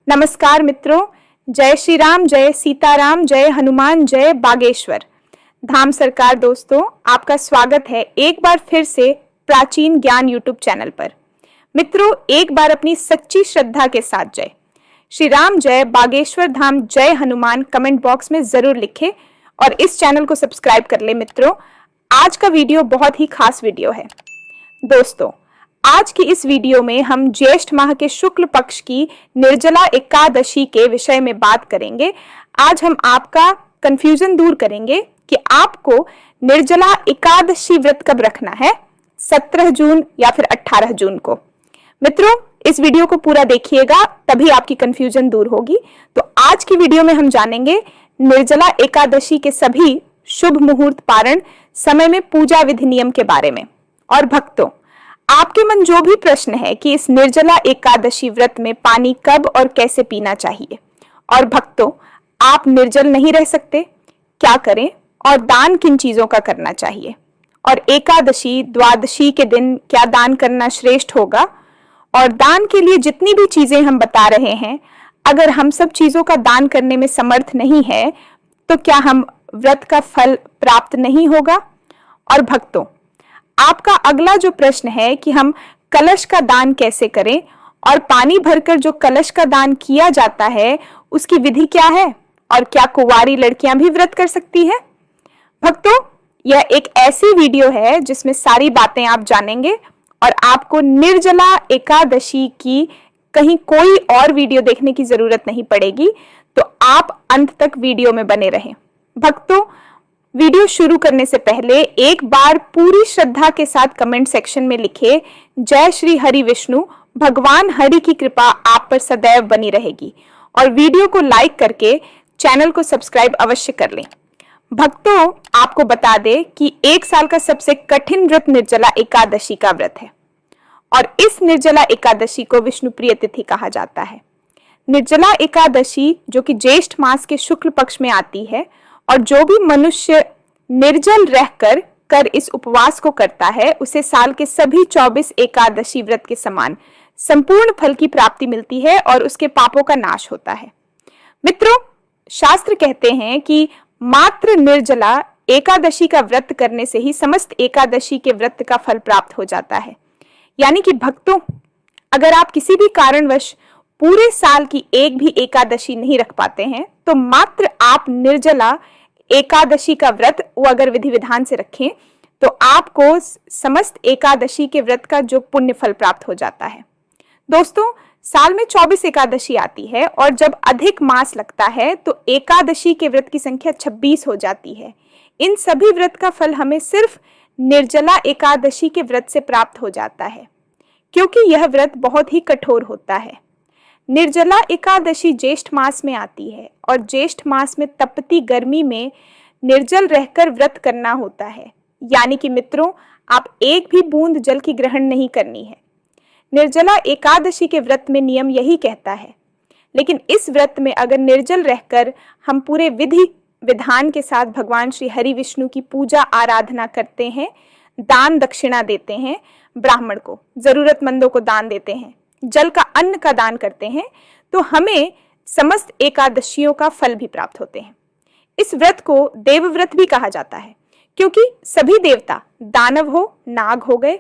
नमस्कार मित्रों, जय श्री राम, जय सीताराम, जय हनुमान, जय बागेश्वर धाम सरकार। दोस्तों, आपका स्वागत है एक बार फिर से प्राचीन ज्ञान यूट्यूब चैनल पर। मित्रों, एक बार अपनी सच्ची श्रद्धा के साथ जय श्री राम, जय बागेश्वर धाम, जय हनुमान कमेंट बॉक्स में जरूर लिखें और इस चैनल को सब्सक्राइब कर ले। मित्रों, आज का वीडियो बहुत ही खास वीडियो है। दोस्तों, आज की इस वीडियो में हम ज्येष्ठ माह के शुक्ल पक्ष की निर्जला एकादशी के विषय में बात करेंगे। आज हम आपका कंफ्यूजन दूर करेंगे कि आपको निर्जला एकादशी व्रत कब रखना है, 17 जून या फिर 18 जून को। मित्रों, इस वीडियो को पूरा देखिएगा, तभी आपकी कंफ्यूजन दूर होगी। तो आज की वीडियो में हम जानेंगे निर्जला एकादशी के सभी शुभ मुहूर्त, पारण समय में पूजा विधि नियम के बारे में। और भक्तों, आपके मन जो भी प्रश्न है कि इस निर्जला एकादशी व्रत में पानी कब और कैसे पीना चाहिए, और भक्तों आप निर्जल नहीं रह सकते, क्या करें और दान किन चीजों का करना चाहिए, और एकादशी द्वादशी के दिन क्या दान करना श्रेष्ठ होगा, और दान के लिए जितनी भी चीजें हम बता रहे हैं, अगर हम सब चीजों का दान करने में समर्थ नहीं है तो क्या हम व्रत का फल प्राप्त नहीं होगा। और भक्तों, आपका अगला जो प्रश्न है कि हम कलश का दान कैसे करें, और पानी भरकर जो कलश का दान किया जाता है उसकी विधि क्या है, और क्या कुंवारी लड़कियां भी व्रत कर सकती है। भक्तों, यह एक ऐसी वीडियो है जिसमें सारी बातें आप जानेंगे और आपको निर्जला एकादशी की कहीं कोई और वीडियो देखने की जरूरत नहीं पड़ेगी। तो आप अंत तक वीडियो में बने रहें। भक्तों, वीडियो शुरू करने से पहले एक बार पूरी श्रद्धा के साथ कमेंट सेक्शन में लिखे, जय श्री हरि विष्णु, भगवान हरि की कृपा आप पर सदैव बनी रहेगी। और वीडियो को लाइक करके चैनल को सब्सक्राइब अवश्य कर लें। भक्तों, आपको बता दें कि एक साल का सबसे कठिन व्रत निर्जला एकादशी का व्रत है, और इस निर्जला एकादशी को विष्णु प्रिय तिथि कहा जाता है। निर्जला एकादशी जो कि ज्येष्ठ मास के शुक्ल पक्ष में आती है, और जो भी मनुष्य निर्जल रहकर कर इस उपवास को करता है उसे साल के सभी 24 एकादशी व्रत के समान संपूर्ण फल की प्राप्ति मिलती है और उसके पापों का नाश होता है। मित्रों, शास्त्र कहते हैं कि मात्र निर्जला एकादशी का व्रत करने से ही समस्त एकादशी के व्रत का फल प्राप्त हो जाता है। यानी कि भक्तों, अगर आप किसी भी कारणवश पूरे साल की एक भी एकादशी नहीं रख पाते हैं तो मात्र आप निर्जला एकादशी का व्रत वो अगर विधि विधान से रखें तो आपको समस्त एकादशी के व्रत का जो पुण्य फल प्राप्त हो जाता है। दोस्तों, साल में 24 एकादशी आती है, और जब अधिक मास लगता है तो एकादशी के व्रत की संख्या 26 हो जाती है। इन सभी व्रत का फल हमें सिर्फ निर्जला एकादशी के व्रत से प्राप्त हो जाता है, क्योंकि यह व्रत बहुत ही कठोर होता है। निर्जला एकादशी ज्येष्ठ मास में आती है, और ज्येष्ठ मास में तपती गर्मी में निर्जल रहकर व्रत करना होता है। यानी कि मित्रों, आप एक भी बूंद जल की ग्रहण नहीं करनी है। निर्जला एकादशी के व्रत में नियम यही कहता है। लेकिन इस व्रत में अगर निर्जल रहकर हम पूरे विधि विधान के साथ भगवान श्री हरि विष्णु की पूजा आराधना करते हैं, दान दक्षिणा देते हैं, ब्राह्मण को, जरूरतमंदों को दान देते हैं, जल का अन्न का दान करते हैं, तो हमें समस्त एकादशियों का फल भी प्राप्त होते हैं। इस व्रत को देव व्रत भी कहा जाता है, क्योंकि सभी देवता, दानव हो, नाग हो गए,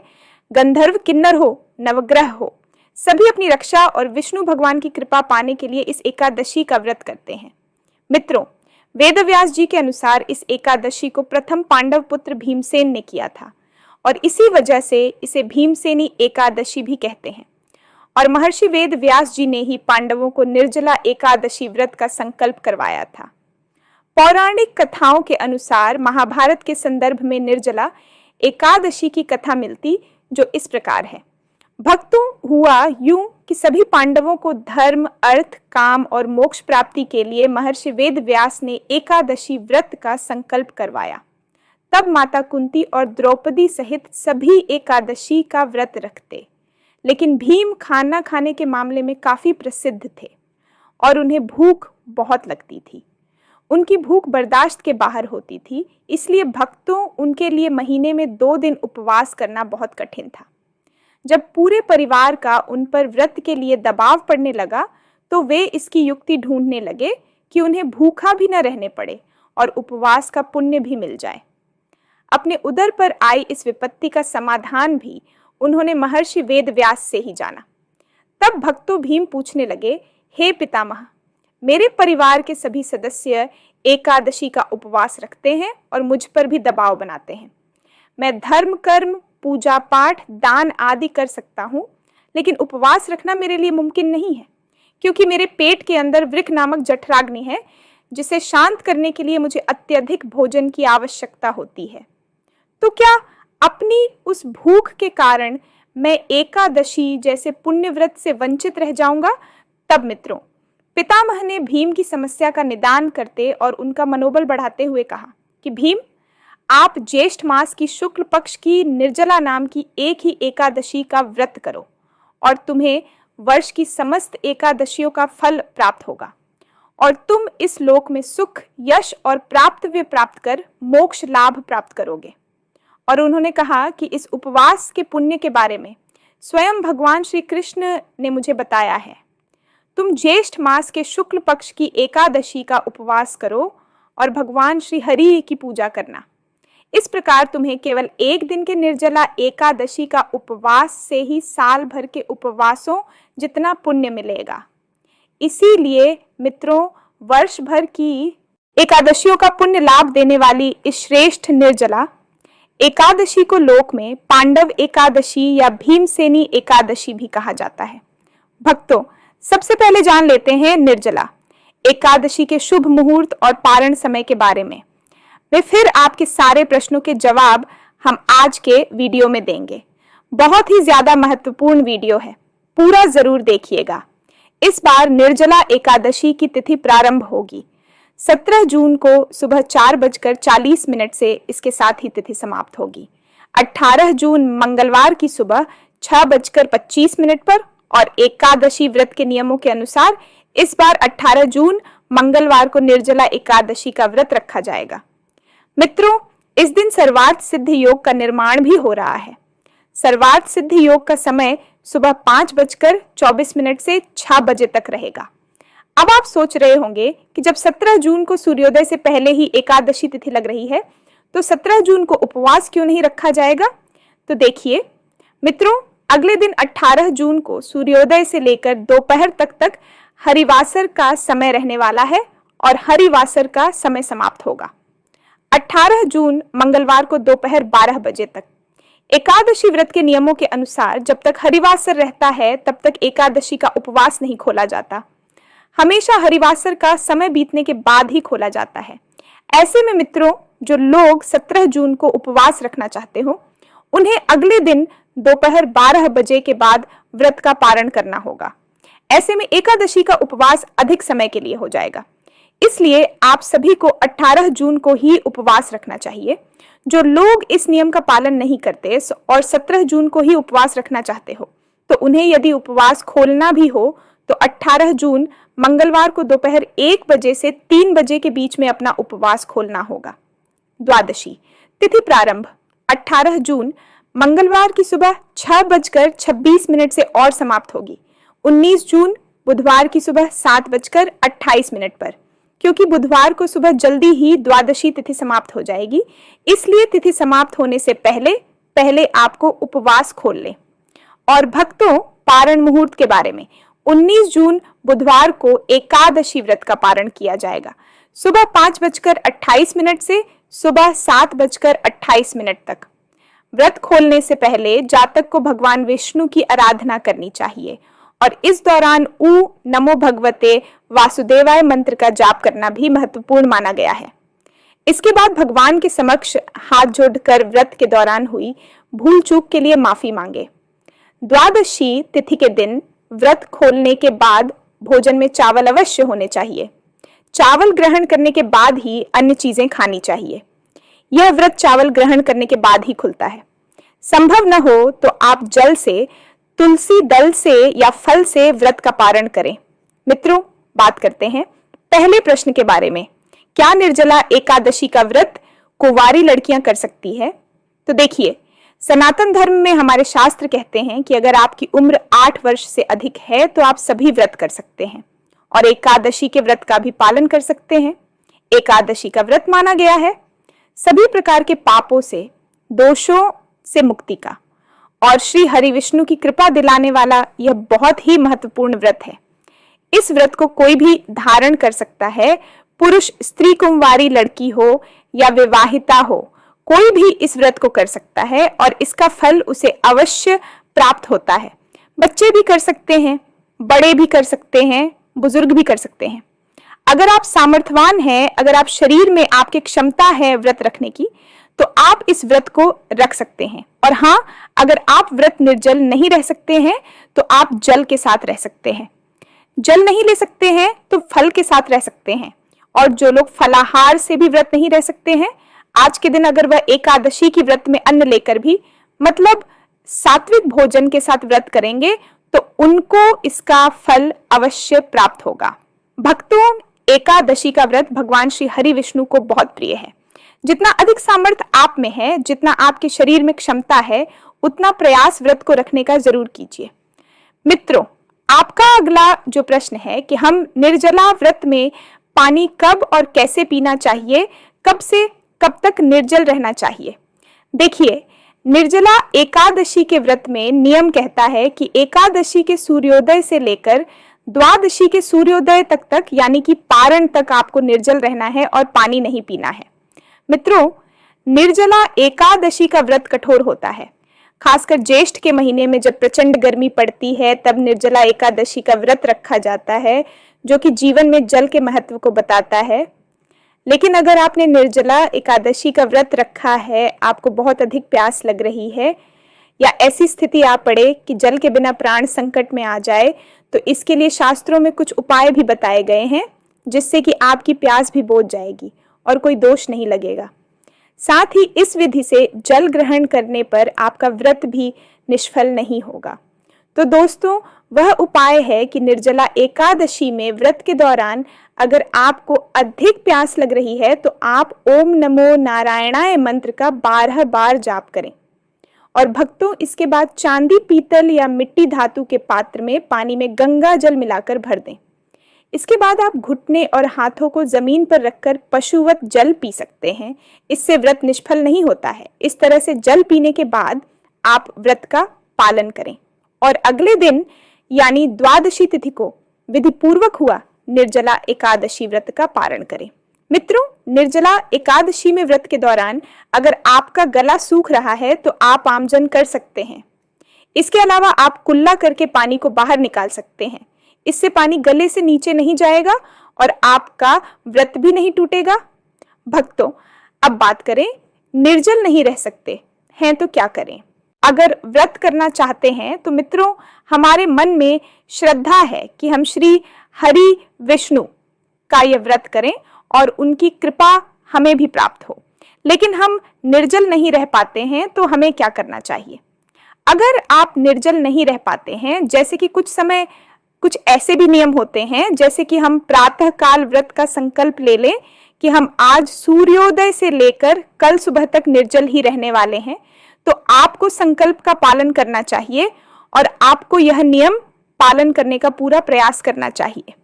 गंधर्व, किन्नर हो, नवग्रह हो, सभी अपनी रक्षा और विष्णु भगवान की कृपा पाने के लिए इस एकादशी का व्रत करते हैं। मित्रों, वेदव्यास जी के अनुसार इस एकादशी को प्रथम पांडव पुत्र भीमसेन ने किया था, और इसी वजह से इसे भीमसेनी एकादशी भी कहते हैं। और महर्षि वेद व्यास जी ने ही पांडवों को निर्जला एकादशी व्रत का संकल्प करवाया था। पौराणिक कथाओं के अनुसार महाभारत के संदर्भ में निर्जला एकादशी की कथा मिलती, जो इस प्रकार है। भक्तों, हुआ यूं कि सभी पांडवों को धर्म, अर्थ, काम और मोक्ष प्राप्ति के लिए महर्षि वेद व्यास ने एकादशी व्रत का संकल्प करवाया। तब माता कुंती और द्रौपदी सहित सभी एकादशी का व्रत रखते। लेकिन भीम खाना खाने के मामले में काफी प्रसिद्ध थे, और उन्हें भूख बहुत लगती थी। उनकी भूख बर्दाश्त के बाहर होती थी, इसलिए भक्तों उनके लिए महीने में 2 दिन उपवास करना बहुत कठिन था। जब पूरे परिवार का उन पर व्रत के लिए दबाव पड़ने लगा तो वे इसकी युक्ति ढूंढने लगे कि उन्हें भूखा भी न रहने पड़े और उपवास का पुण्य भी मिल जाए। अपने उदर पर आई इस विपत्ति का समाधान भी उन्होंने महर्षि वेदव्यास से ही जाना। तब भक्तों भीम पूछने लगे, हे पितामह, मेरे परिवार के सभी सदस्य एकादशी का उपवास रखते हैं और मुझ पर भी दबाव बनाते हैं। मैं धर्म, कर्म, पूजा पाठ, दान आदि कर सकता हूँ, लेकिन उपवास रखना मेरे लिए मुमकिन नहीं है, क्योंकि मेरे पेट के अंदर वृक्क नामक जठराग्नि है, जिसे शांत करने के लिए मुझे अत्यधिक भोजन की आवश्यकता होती है। तो क्या अपनी उस भूख के कारण मैं एकादशी जैसे पुण्य व्रत से वंचित रह जाऊंगा? तब मित्रों, पितामह ने भीम की समस्या का निदान करते और उनका मनोबल बढ़ाते हुए कहा कि भीम, आप ज्येष्ठ मास की शुक्ल पक्ष की निर्जला नाम की एक ही एकादशी का व्रत करो और तुम्हें वर्ष की समस्त एकादशियों का फल प्राप्त होगा और तुम इस लोक में सुख, यश और प्राप्तव्य प्राप्त कर मोक्ष लाभ प्राप्त करोगे। और उन्होंने कहा कि इस उपवास के पुण्य के बारे में स्वयं भगवान श्री कृष्ण ने मुझे बताया है। तुम ज्येष्ठ मास के शुक्ल पक्ष की एकादशी का उपवास करो और भगवान श्री हरि की पूजा करना। इस प्रकार तुम्हें केवल एक दिन के निर्जला एकादशी का उपवास से ही साल भर के उपवासों जितना पुण्य मिलेगा। इसीलिए मित्रों, वर्ष भर की एकादशियों का पुण्य लाभ देने वाली इस श्रेष्ठ निर्जला एकादशी को लोक में पांडव एकादशी या भीमसेनी एकादशी भी कहा जाता है। भक्तों, सबसे पहले जान लेते हैं निर्जला एकादशी के शुभ मुहूर्त और पारण समय के बारे में। वे फिर आपके सारे प्रश्नों के जवाब हम आज के वीडियो में देंगे। बहुत ही ज्यादा महत्वपूर्ण वीडियो है, पूरा जरूर देखिएगा। इस बार निर्जला एकादशी की तिथि प्रारंभ होगी 17 जून को सुबह 4:40 से इसके साथ ही तिथि समाप्त होगी। 18 जून मंगलवार की सुबह 6:25 पर और एकादशी व्रत के नियमों के अनुसार इस बार 18 जून मंगलवार को निर्जला एकादशी का व्रत रखा जाएगा। मित्रों, इस दिन सर्वार्थ सिद्धि योग का निर्माण भी हो रहा है। सर्वार्थ सिद्धि योग का समय सुबह 5:24 से 6 बजे तक रहेगा। अब आप सोच रहे होंगे कि जब 17 जून को सूर्योदय से पहले ही एकादशी तिथि लग रही है, तो 17 जून को उपवास क्यों नहीं रखा जाएगा? तो देखिए मित्रों, अगले दिन 18 जून को सूर्योदय से लेकर दोपहर तक हरिवासर का समय रहने वाला है और हरिवासर का समय समाप्त होगा। 18 जून मंगलवार को दोपहर 12 बजे तक। एकादशी व्रत के नियमों के अनुसार जब तक हरिवासर रहता है तब तक एकादशी का उपवास नहीं खोला जाता। हमेशा हरिवासर का समय बीतने के बाद ही खोला जाता है। ऐसे में मित्रों, जो लोग 17 जून को उपवास रखना चाहते हो, उन्हें अगले दिन दोपहर 12 बजे के बाद व्रत का पारण करना होगा। ऐसे में एकादशी का उपवास अधिक समय के लिए हो जाएगा। इसलिए आप सभी को 18 जून को ही उपवास रखना चाहिए। जो लोग इस नियम का पालन नहीं करते और 17 जून को ही उपवास रखना चाहते हो, तो उन्हें यदि उपवास खोलना भी हो तो 18 जून मंगलवार को दोपहर 1 बजे से 3 बजे के बीच में अपना उपवास खोलना होगा। द्वादशी तिथि प्रारंभ 18 जून मंगलवार की सुबह 6:26 से और समाप्त होगी 19 जून बुधवार की सुबह 7:28 पर। क्योंकि बुधवार को सुबह जल्दी ही द्वादशी तिथि समाप्त हो जाएगी, इसलिए तिथि समाप्त होने से पहले आपको उपवास खोल लें। और भक्तों, पारण मुहूर्त के बारे में 19 जून बुधवार को एकादशी व्रत का पारण किया जाएगा सुबह 5:28 से सुबह 7:28 तक। व्रत खोलने से पहले जातक को भगवान विष्णु की आराधना करनी चाहिए और इस दौरान ऊ नमो भगवते वासुदेवाय मंत्र का जाप करना भी महत्वपूर्ण माना गया है। इसके बाद भगवान के समक्ष हाथ जोड़कर व्रत के दौरान हुई भूल चूक के लिए माफी मांगे। द्वादशी तिथि के दिन व्रत खोलने के बाद भोजन में चावल अवश्य होने चाहिए। चावल ग्रहण करने के बाद ही अन्य चीजें खानी चाहिए। यह व्रत चावल ग्रहण करने के बाद ही खुलता है। संभव न हो तो आप जल से, तुलसी दल से या फल से व्रत का पारण करें। मित्रों, बात करते हैं पहले प्रश्न के बारे में। क्या निर्जला एकादशी का व्रत कुंवारी लड़कियां कर सकती है? तो देखिए, सनातन धर्म में हमारे शास्त्र कहते हैं कि अगर आपकी उम्र 8 वर्ष से अधिक है तो आप सभी व्रत कर सकते हैं। और एकादशी के व्रत का भी पालन कर सकते हैं। एकादशी का व्रत माना गया है सभी प्रकार के पापों से, दोषों से मुक्ति का, और श्री हरि विष्णु की कृपा दिलाने वाला यह बहुत ही महत्वपूर्ण व्रत है। इस व्रत को कोई भी धारण कर सकता है, पुरुष, स्त्री, कुंवारी लड़की हो या विवाहिता हो, कोई भी इस व्रत को कर सकता है और इसका फल उसे अवश्य प्राप्त होता है। बच्चे भी कर सकते हैं, बड़े भी कर सकते हैं, बुजुर्ग भी कर सकते हैं। अगर आप सामर्थ्यवान हैं, अगर आप शरीर में आपकी क्षमता है व्रत रखने की, तो आप इस व्रत को रख सकते हैं। और हाँ, अगर आप व्रत निर्जल नहीं रह सकते हैं तो आप जल के साथ रह सकते हैं। जल नहीं ले सकते हैं तो फल के साथ रह सकते हैं। और जो लोग फलाहार से भी व्रत नहीं रह सकते हैं, आज के दिन अगर वह एकादशी की व्रत में अन्न लेकर भी, मतलब सात्विक भोजन के साथ व्रत करेंगे, तो उनको इसका फल अवश्य प्राप्त होगा। भक्तों, एकादशी का व्रत भगवान श्री हरि विष्णु को बहुत प्रिय है। जितना अधिक सामर्थ्य आप में है, जितना आपके शरीर में क्षमता है, उतना प्रयास व्रत को रखने का जरूर कीजिए। मित्रों, आपका अगला जो प्रश्न है कि हम निर्जला व्रत में पानी कब और कैसे पीना चाहिए, कब से कब तक निर्जल रहना चाहिए। देखिए, निर्जला एकादशी के व्रत में नियम कहता है कि एकादशी के सूर्योदय से लेकर द्वादशी के सूर्योदय तक यानी कि पारण तक आपको निर्जल रहना है और पानी नहीं पीना है। मित्रों, निर्जला एकादशी का व्रत कठोर होता है। खासकर ज्येष्ठ के महीने में जब प्रचंड गर्मी पड़ती है, तब निर्जला एकादशी का व्रत रखा जाता है, जो कि जीवन में जल के महत्व को बताता है। लेकिन अगर आपने निर्जला एकादशी का व्रत रखा है, आपको बहुत अधिक प्यास लग रही है, या ऐसी स्थिति आ पड़े कि जल के बिना प्राण संकट में आ जाए, तो इसके लिए शास्त्रों में कुछ उपाय भी बताए गए हैं, जिससे कि आपकी प्यास भी बुझ जाएगी और कोई दोष नहीं लगेगा। साथ ही इस विधि से जल ग्रहण करने पर आपका व्रत भी निष्फल नहीं होगा। तो दोस्तों, वह उपाय है कि निर्जला एकादशी में व्रत के दौरान अगर आपको अधिक प्यास लग रही है, तो आप ओम नमो नारायणाय मंत्र का 12 बार जाप करें। और भक्तों, इसके बाद चांदी, पीतल या मिट्टी धातु के पात्र में पानी में गंगा जल मिलाकर भर दें। इसके बाद आप घुटने और हाथों को जमीन पर रखकर पशुवत जल पी सकते हैं। इससे व्रत निष्फल नहीं होता है। इस तरह से जल पीने के बाद आप व्रत का पालन करें और अगले दिन यानी द्वादशी तिथि को विधि पूर्वक हुआ निर्जला एकादशी व्रत का पारण करें। मित्रों, निर्जला एकादशी में व्रत के दौरान अगर आपका गला सूख रहा है तो आप आमजन कर सकते हैं। इसके अलावा आप कुल्ला करके पानी को बाहर निकाल सकते हैं। इससे पानी गले से नीचे नहीं जाएगा और आपका व्रत भी नहीं टूटेगा। भक्तों, अब बात करें निर्जल नहीं रह सकते हैं तो क्या करें। अगर व्रत करना चाहते हैं तो मित्रों, हमारे मन में श्रद्धा है कि हम श्री हरि विष्णु का यह व्रत करें और उनकी कृपा हमें भी प्राप्त हो। लेकिन हम निर्जल नहीं रह पाते हैं तो हमें क्या करना चाहिए। अगर आप निर्जल नहीं रह पाते हैं, जैसे कि कुछ समय कुछ ऐसे भी नियम होते हैं, जैसे कि हम प्रातः काल व्रत का संकल्प ले लें कि हम आज सूर्योदय से लेकर कल सुबह तक निर्जल ही रहने वाले हैं, तो आपको संकल्प का पालन करना चाहिए और आपको यह नियम पालन करने का पूरा प्रयास करना चाहिए।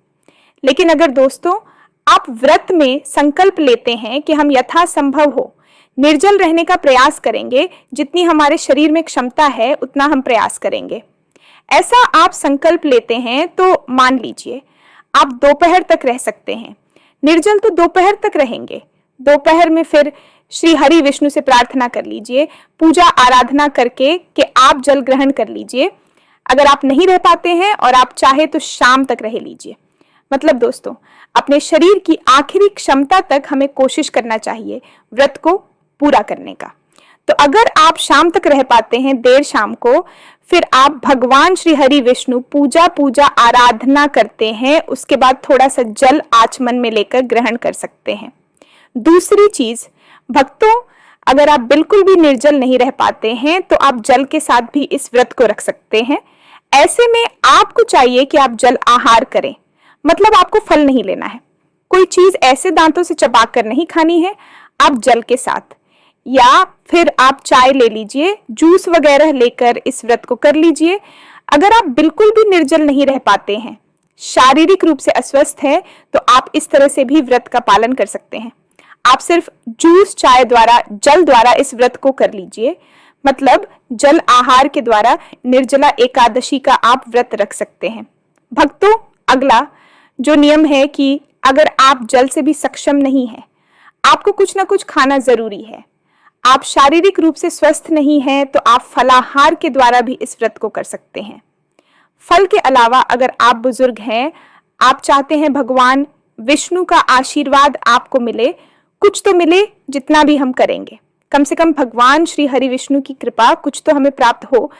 लेकिन अगर दोस्तों आप व्रत में संकल्प लेते हैं कि हम यथासंभव हो निर्जल रहने का प्रयास करेंगे, जितनी हमारे शरीर में क्षमता है उतना हम प्रयास करेंगे, ऐसा आप संकल्प लेते हैं, तो मान लीजिए आप दोपहर तक रह सकते हैं। निर्जल तो दोपहर तक रहेंगे। दोपहर में फिर श्री हरि विष्णु से प्रार्थना कर लीजिए, पूजा आराधना करके कि आप जल ग्रहण कर लीजिए। अगर आप नहीं रह पाते हैं और आप चाहे तो शाम तक रह लीजिए। मतलब दोस्तों, अपने शरीर की आखिरी क्षमता तक हमें कोशिश करना चाहिए व्रत को पूरा करने का। तो अगर आप शाम तक रह पाते हैं, देर शाम को, फिर आप भगवान श्री हरि विष्णु पूजा आराधना करते हैं। उसके बाद थोड़ा सा जल आचमन में लेकर ग्रहण कर सकते हैं। दूसरी चीज भक्तों, अगर आप बिल्कुल भी निर्जल नहीं रह पाते हैं तो आप जल के साथ भी इस व्रत को रख सकते हैं। ऐसे में आपको चाहिए कि आप जल आहार करें, मतलब आपको फल नहीं लेना है, कोई चीज ऐसे दांतों से चबाकर नहीं खानी है। आप जल के साथ या फिर आप चाय ले लीजिए, जूस वगैरह लेकर इस व्रत को कर लीजिए। अगर आप बिल्कुल भी निर्जल नहीं रह पाते हैं, शारीरिक रूप से अस्वस्थ हैं तो आप इस तरह से भी व्रत का पालन कर सकते हैं। आप सिर्फ जूस, चाय द्वारा, जल द्वारा इस व्रत को कर लीजिए। मतलब जल आहार के द्वारा निर्जला एकादशी का आप व्रत रख सकते हैं। भक्तों, अगला जो नियम है कि अगर आप जल से भी सक्षम नहीं है, आपको कुछ ना कुछ खाना जरूरी है। आप शारीरिक रूप से स्वस्थ नहीं हैं तो आप फलाहार के द्वारा भी इस व्रत को कर सकते हैं। फल के अलावा अगर आप बुजुर्ग हैं, आप चाहते हैं भगवान विष्णु का आशीर्वाद आपको मिले, कुछ तो मिले, जितना भी हम करेंगे, कम से कम भगवान श्री हरि विष्णु की कृपा कुछ तो हमें प्राप्त हो,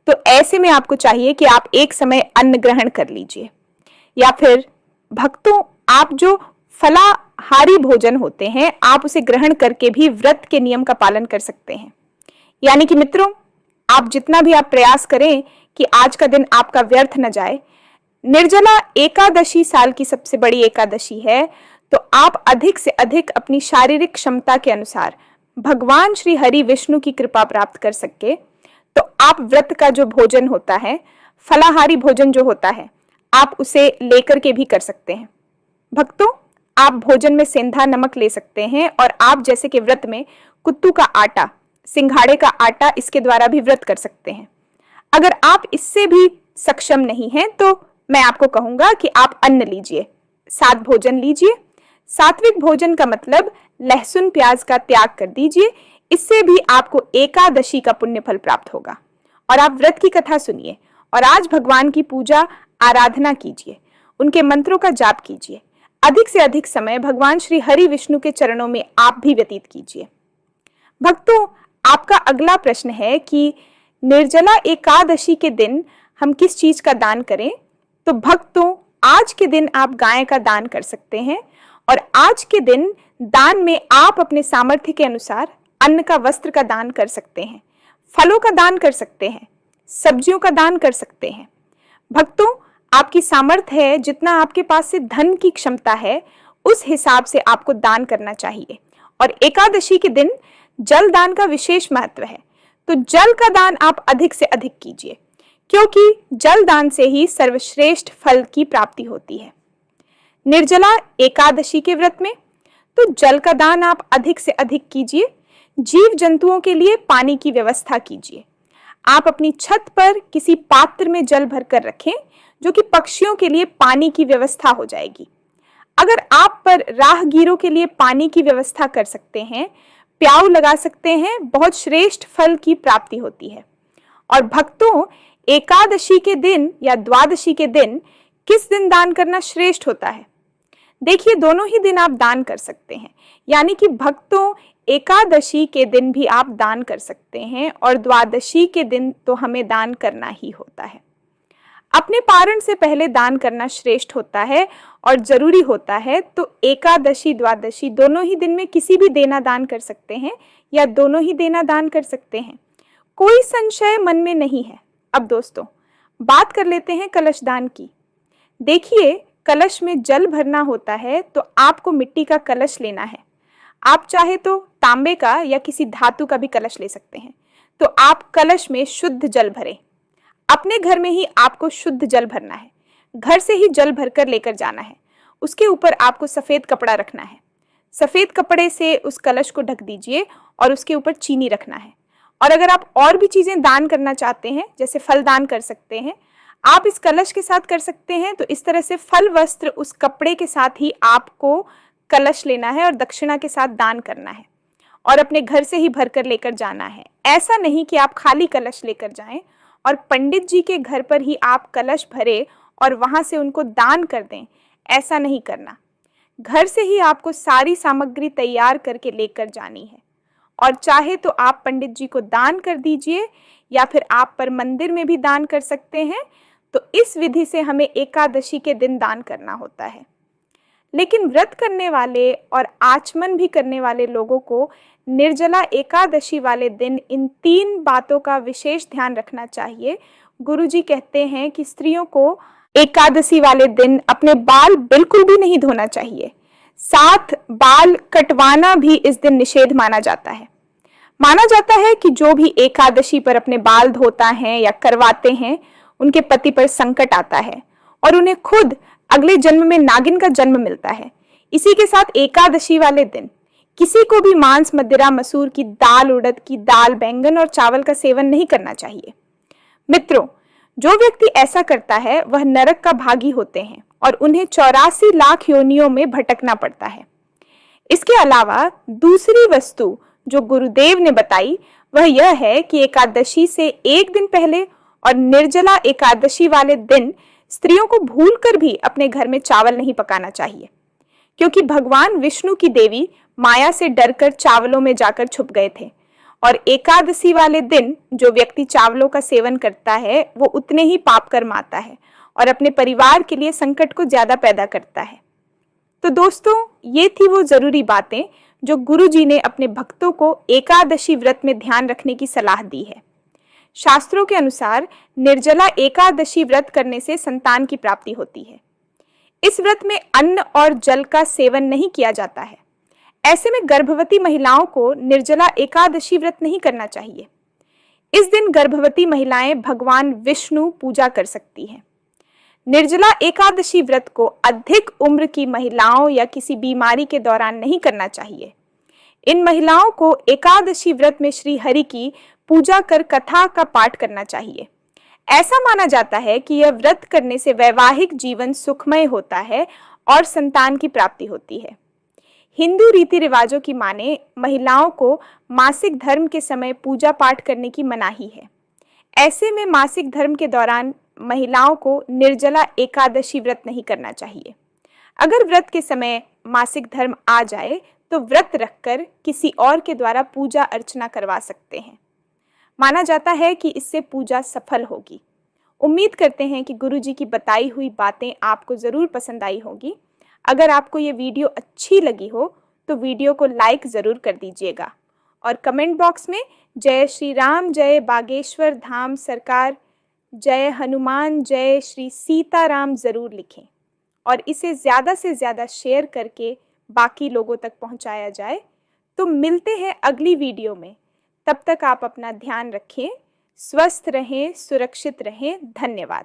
तो ऐसे में आपको चाहिए कि आप एक समय अन्न ग्रहण कर लीजिए। या फिर भक्तों, आप जो फलाहारी भोजन होते हैं, आप उसे ग्रहण करके भी व्रत के नियम का पालन कर सकते हैं। यानी कि मित्रों, आप जितना भी आप प्रयास करें कि आज का दिन आपका व्यर्थ न जाए। निर्जला एकादशी साल की सबसे बड़ी एकादशी है, तो आप अधिक से अधिक अपनी शारीरिक क्षमता के अनुसार भगवान श्री हरि विष्णु की कृपा प्राप्त कर सके तो आप व्रत का जो भोजन होता है, फलाहारी भोजन जो होता है, आप उसे लेकर के भी कर सकते हैं। भक्तों, आप भोजन में सेंधा नमक ले सकते हैं और आप जैसे कि व्रत में कुत्तू का आटा, सिंघाड़े का आटा, इसके द्वारा भी व्रत कर सकते हैं। अगर आप इससे भी सक्षम नहीं हैं तो मैं आपको कहूंगा कि आप अन्न लीजिए, सात भोजन लीजिए। सात्विक भोजन का मतलब लहसुन प्याज का त्याग कर दीजिए, इससे भी आपको एकादशी का पुण्य फल प्राप्त होगा। और आप व्रत की कथा सुनिए और आज भगवान की पूजा आराधना कीजिए, उनके मंत्रों का जाप कीजिए। अधिक से अधिक समय भगवान श्री हरि विष्णु के चरणों में आप भी व्यतीत कीजिए। भक्तों, आपका अगला प्रश्न है कि निर्जला एकादशी के दिन हम किस चीज का दान करें। तो भक्तों, आज के दिन आप गाय का दान कर सकते हैं और आज के दिन दान में आप अपने सामर्थ्य के अनुसार अन्न का, वस्त्र का दान कर सकते हैं, फलों का दान कर सकते हैं, सब्जियों का दान कर सकते हैं। भक्तों, आपकी सामर्थ्य है, जितना आपके पास से धन की क्षमता है, उस हिसाब से आपको दान करना चाहिए। और एकादशी के दिन जल दान का विशेष महत्व है, तो जल का दान आप अधिक से अधिक कीजिए, क्योंकि जल दान से ही सर्वश्रेष्ठ फल की प्राप्ति होती है। निर्जला एकादशी के व्रत में तो जल का दान आप अधिक से अधिक कीजिए। जीव जंतुओं के लिए पानी की व्यवस्था कीजिए। आप अपनी छत पर किसी पात्र में जल भरकर रखें, जो कि पक्षियों के लिए पानी की व्यवस्था हो जाएगी। अगर आप पर राहगीरों के लिए पानी की व्यवस्था कर सकते हैं, प्याऊ लगा सकते हैं, बहुत श्रेष्ठ फल की प्राप्ति होती है। और भक्तों, एकादशी के दिन या द्वादशी के दिन किस दिन दान करना श्रेष्ठ होता है? देखिए, दोनों ही दिन आप दान कर सकते हैं। यानी कि भक्तों, एकादशी के दिन भी आप दान कर सकते हैं और द्वादशी के दिन तो हमें दान करना ही होता है। अपने पारण से पहले दान करना श्रेष्ठ होता है और जरूरी होता है। तो एकादशी, द्वादशी दोनों ही दिन में किसी भी देना दान कर सकते हैं या दोनों ही देना दान कर सकते हैं, कोई संशय मन में नहीं है। अब दोस्तों, बात कर लेते हैं कलश दान की। देखिए, कलश में जल भरना होता है तो आपको मिट्टी का कलश लेना है। आप चाहे तो तांबे का या किसी धातु का भी कलश ले सकते हैं। तो आप कलश में शुद्ध जल भरें। अपने घर में ही आपको शुद्ध जल भरना है, घर से ही जल भरकर लेकर जाना है। उसके ऊपर आपको सफेद कपड़ा रखना है। सफेद कपड़े से उस कलश को ढक दीजिए और उसके ऊपर चीनी रखना है। और अगर आप और भी चीजें दान करना चाहते हैं, जैसे फल दान कर सकते हैं, आप इस कलश के साथ कर सकते हैं। तो इस तरह से फल, वस्त्र उस कपड़े के साथ ही आपको कलश लेना है और दक्षिणा के साथ दान करना है और अपने घर से ही भरकर लेकर जाना है। ऐसा नहीं कि आप खाली कलश लेकर जाएं और पंडित जी के घर पर ही आप कलश भरे और वहां से उनको दान कर दें। ऐसा नहीं करना। घर से ही आपको सारी सामग्री तैयार करके लेकर जानी है। और चाहे तो आप पंडित जी को दान कर दीजिए या फिर आप पर मंदिर में भी दान कर सकते हैं। तो इस विधि से हमें एकादशी के दिन दान करना होता है। लेकिन व्रत करने वाले और आचमन भी करने वाले लोगों को निर्जला एकादशी वाले दिन इन 3 बातों का विशेष ध्यान रखना चाहिए। गुरुजी कहते हैं कि स्त्रियों को एकादशी वाले दिन अपने बाल बिल्कुल भी नहीं धोना चाहिए। साथ बाल कटवाना भी इस दिन निषेध माना जाता है। माना जाता है कि जो भी एकादशी पर अपने बाल धोता है या करवाते हैं, उनके पति पर संकट आता है और उन्हें खुद अगले जन्म में नागिन का जन्म मिलता है। इसी के साथ एकादशी वाले दिन किसी को भी मांस, मदिरा, मसूर की दाल, उड़द की दाल, बैंगन और चावल का सेवन नहीं करना चाहिए। मित्रों, जो व्यक्ति ऐसा करता है वह नरक का भागी होते हैं और उन्हें 84 लाख योनियों में भटकना पड़ता है। इसके अलावा दूसरी वस्तु जो गुरुदेव ने बताई वह यह है कि एकादशी से एक दिन पहले और निर्जला एकादशी वाले दिन स्त्रियों को भूलकर भी अपने घर में चावल नहीं पकाना चाहिए, क्योंकि भगवान विष्णु की देवी माया से डरकर चावलों में जाकर छुप गए थे और एकादशी वाले दिन जो व्यक्ति चावलों का सेवन करता है वो उतने ही पाप कर्म आता है और अपने परिवार के लिए संकट को ज्यादा पैदा करता है। तो दोस्तों, ये थी वो जरूरी बातें जो गुरु जी ने अपने भक्तों को एकादशी व्रत में ध्यान रखने की सलाह दी है। शास्त्रों के अनुसार निर्जला एकादशी व्रत करने से संतान की प्राप्ति होती है। इस व्रत में अन्न और जल का सेवन नहीं किया जाता है। ऐसे में गर्भवती महिलाओं को निर्जला एकादशी व्रत नहीं करना चाहिए। इस दिन गर्भवती महिलाएं भगवान विष्णु पूजा कर सकती हैं। निर्जला एकादशी व्रत को अधिक उम्र की महिलाओं या किसी बीमारी के दौरान नहीं करना चाहिए। इन महिलाओं को एकादशी व्रत में श्री हरि की पूजा कर कथा का पाठ करना चाहिए। ऐसा माना जाता है कि यह व्रत करने से वैवाहिक जीवन सुखमय होता है और संतान की प्राप्ति होती है। हिंदू रीति रिवाजों की माने महिलाओं को मासिक धर्म के समय पूजा पाठ करने की मनाही है। ऐसे में मासिक धर्म के दौरान महिलाओं को निर्जला एकादशी व्रत नहीं करना चाहिए। अगर व्रत के समय मासिक धर्म आ जाए तो व्रत रखकर किसी और के द्वारा पूजा अर्चना करवा सकते हैं। माना जाता है कि इससे पूजा सफल होगी। उम्मीद करते हैं कि गुरु जी की बताई हुई बातें आपको ज़रूर पसंद आई होगी। अगर आपको ये वीडियो अच्छी लगी हो तो वीडियो को लाइक ज़रूर कर दीजिएगा और कमेंट बॉक्स में जय श्री राम, जय बागेश्वर धाम सरकार, जय हनुमान, जय श्री सीताराम ज़रूर लिखें और इसे ज़्यादा से ज़्यादा शेयर करके बाकी लोगों तक पहुंचाया जाए। तो मिलते हैं अगली वीडियो में। तब तक आप अपना ध्यान रखें, स्वस्थ रहें, सुरक्षित रहें। धन्यवाद।